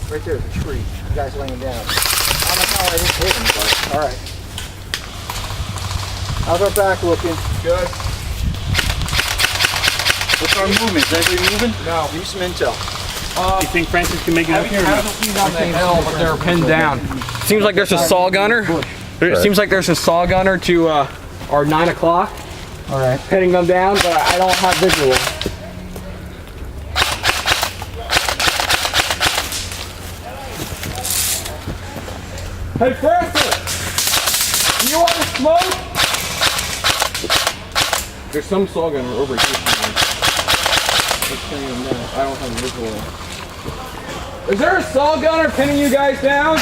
Right there's a tree. The guy's laying down. I don't know how I didn't hit him, but alright. How's our back looking? Good. What's our movement? Is anybody moving? No, need some intel. You think Francis can make it up here? He's on the hill, but they're pinned down. Seems like there's a saw gunner. It seems like there's a saw gunner to our 9 o'clock. Alright. Pinning them down, but I don't have visual. Hey Francis! Do you want to smoke? There's some saw gunner over here. Let's pinning them down. I don't have visual. Is there a saw gunner pinning you guys down?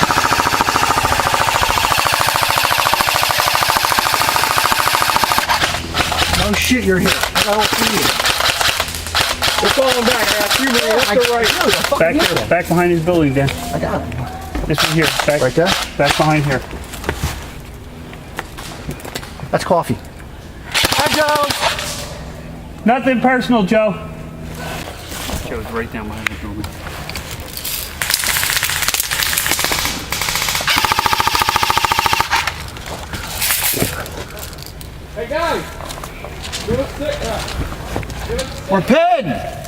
No shit, you're here. I don't see you. We're falling back. I got 3 minutes left or right. Back there, back behind these buildings, Dan. I got him. This one here. Back, Right there? Back behind here. That's coffee. Hi, Joe. Nothing personal, Joe. Joe's right down behind the building. Hey guys, give us We're pinned!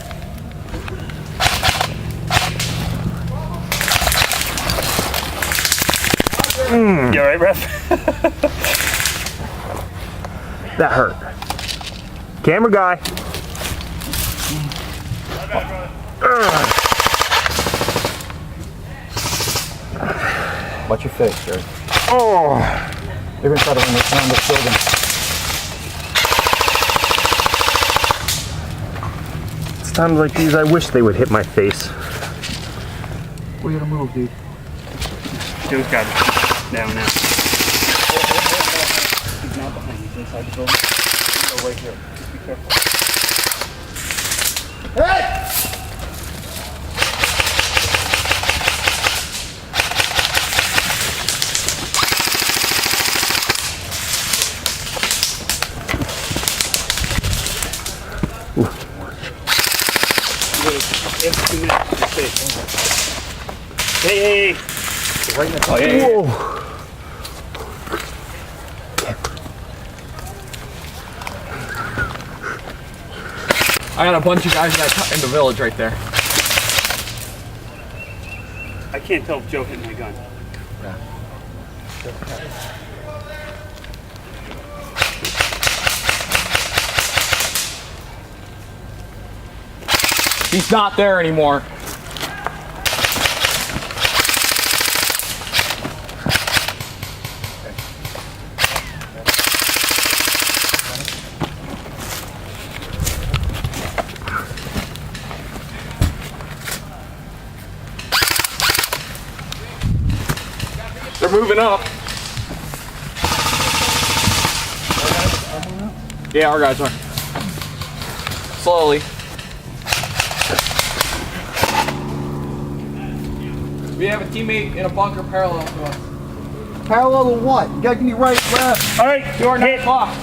You alright, ref? That hurt. Camera guy. Watch your face, Jerry. Oh, They're gonna try to run this around this building. it's times like these I wish they would hit my face. We're gonna move, dude. Joe's got it down now. He's not behind, he's inside the building. Go right here. Just be careful. Hey! Every 2 minutes, you're safe. Hey! Right in the Oh, yeah. Whoa. I got a bunch of guys in the village right there. I can't tell if Joe hit my gun. He's not there anymore. They're moving up. Yeah, our guys are. Slowly. We have a teammate in a bunker parallel to us. Parallel to what? You gotta give me right, left. Alright, To our 9 o'clock.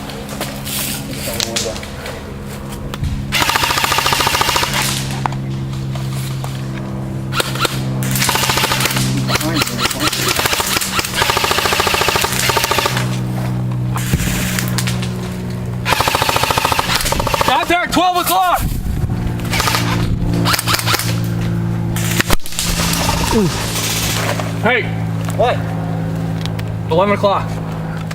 Out there, 12 o'clock. Hey, What? 11 o'clock.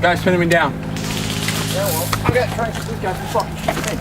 Guy's pinning me down. Yeah, well, I got trying to these guys to fucking shoot me.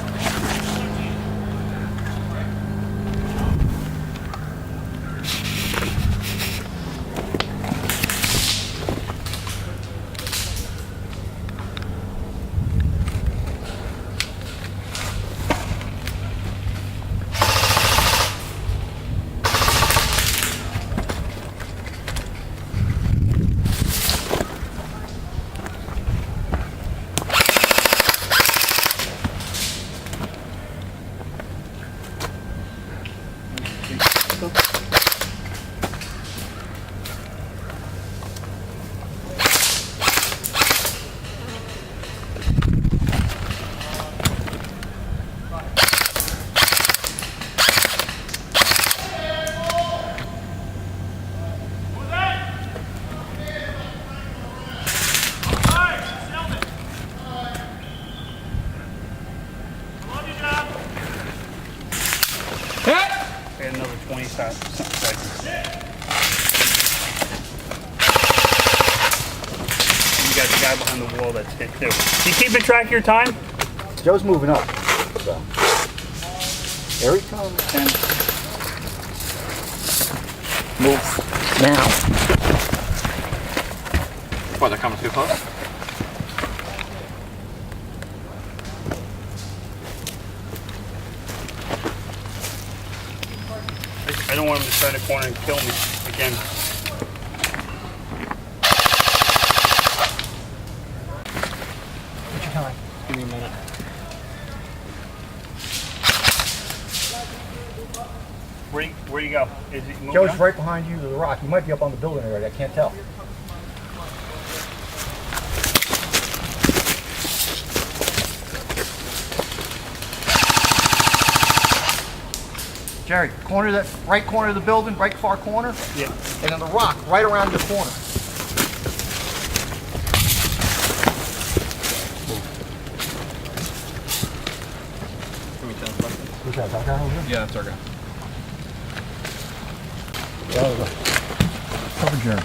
You got the guy behind the wall that's hit too. You keeping track of your time? Joe's moving up. So. Here he comes. And move now. What, they're coming too close? I don't want him to try to corner and kill me again. What's your time? Give me a minute. Where you go? Is he moving Joe's on? right behind you to the rock. He might be up on the building already. I can't tell. Jerry, corner that right corner of the building, right far corner, Yeah. and then the rock right around the corner. Give me 10 seconds. Who's that? That guy over there? Yeah, that's our guy. Cover Jerry.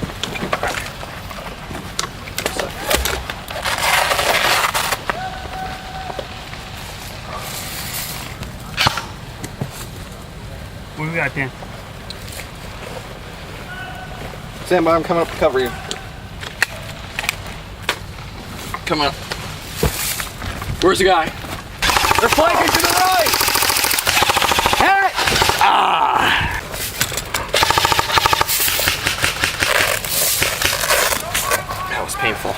What do we got, Dan? Stand by, I'm coming up to cover you. Come up. Where's the guy? They're flanking to the right! Hit it! Ah! That was painful.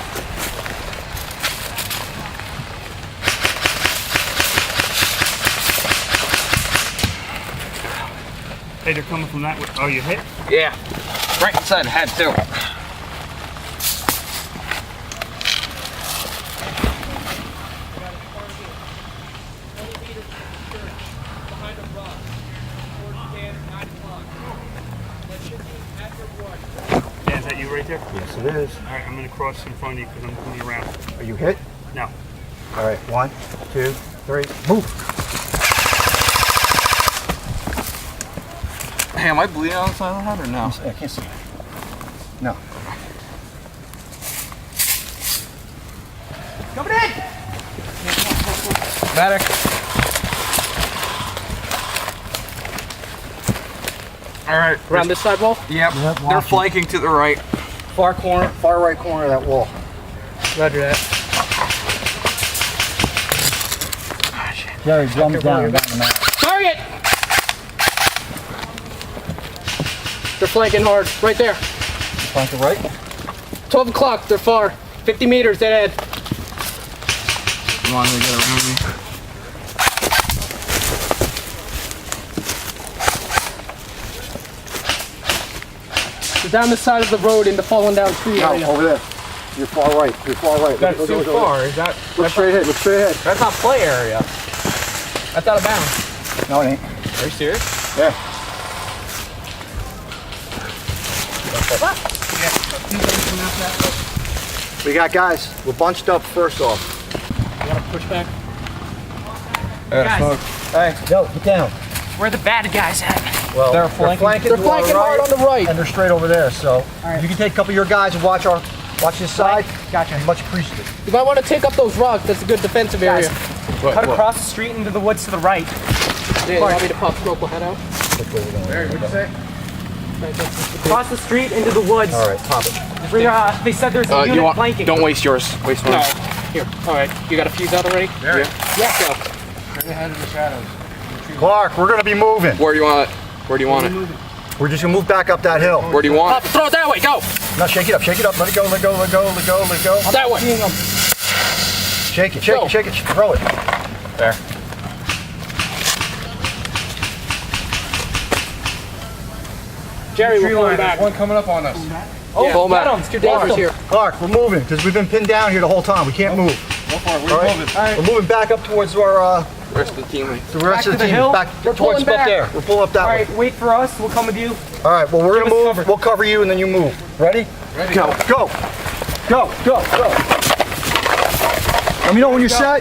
Hey, they're coming from that way. Oh, you hit? Yeah. Right inside the head, too. Dan, is that you right there? Yes, it is. All right, I'm going to cross in front of you because I'm coming around. Are you hit? No. All right, 1, 2, 3, move. Hey, am I bleeding on the side of the head or no? I can't see. No. Coming in! Medic. All right. Around this side wall? Yep. Yep, They're watching. flanking to the right. Far corner, far right corner of that wall. Roger that. Jerry, drums down. Target! They're flanking hard. Right there. Flank to right. 12 o'clock. They're far. 50 meters dead ahead. You want to get around me? They're down the side of the road in the fallen down tree No, area. over there. You're far right. You're far right. That's Look, too look, look, look. far. Is that? Look straight ahead. Look straight ahead. That's not play area. That's out of bounds. No, it ain't. Are you serious? Yeah. We got guys. We're bunched up first off. You want to push back? Guys. Hey, yo, get down. Where are the bad guys at? Well, They're flanking. They're flanking hard on the right. and they're straight over there. So if you can take a couple of your guys and watch this side. Gotcha. Much appreciated. You might want to take up those rocks. That's a good defensive area. Cut Across the street into the woods to the right. Yeah, you want me to pop smoke will head out? Barry, what'd you say? Across the street into the woods. All right, pop it. They said there's a You unit want? flanking. Don't waste yours. Waste mine. No. Here. All right. You got a fuse out already? Yeah. Yeah. Go. Clark, we're gonna be moving. Where do you want it? Where do you want it? We're just gonna move back up that hill. Where do you want Up, throw it that way. Go. No, shake it up, shake it up. Let it go, let it go, let it go, let it go, let it go. That way. Shake it, shake Go. it, shake it. Throw it. There. Jerry, we're pulling back. One coming up on us. Oh, Pull back. It's too dangerous here. Clark, we're moving because we've been pinned down here the whole time. We can't move. Go for it. All right? We're moving back up towards our Rest of the teammates. the rest of the to the team. hill? Back We're towards pulling up back. there. We're pulling up that All way. right, wait for us. We'll come with you. All right. Well, we're gonna Give us move. cover. We'll cover you and then you move. Ready? Ready. Go. Go. Go. Go. Go. Let me know when you're set.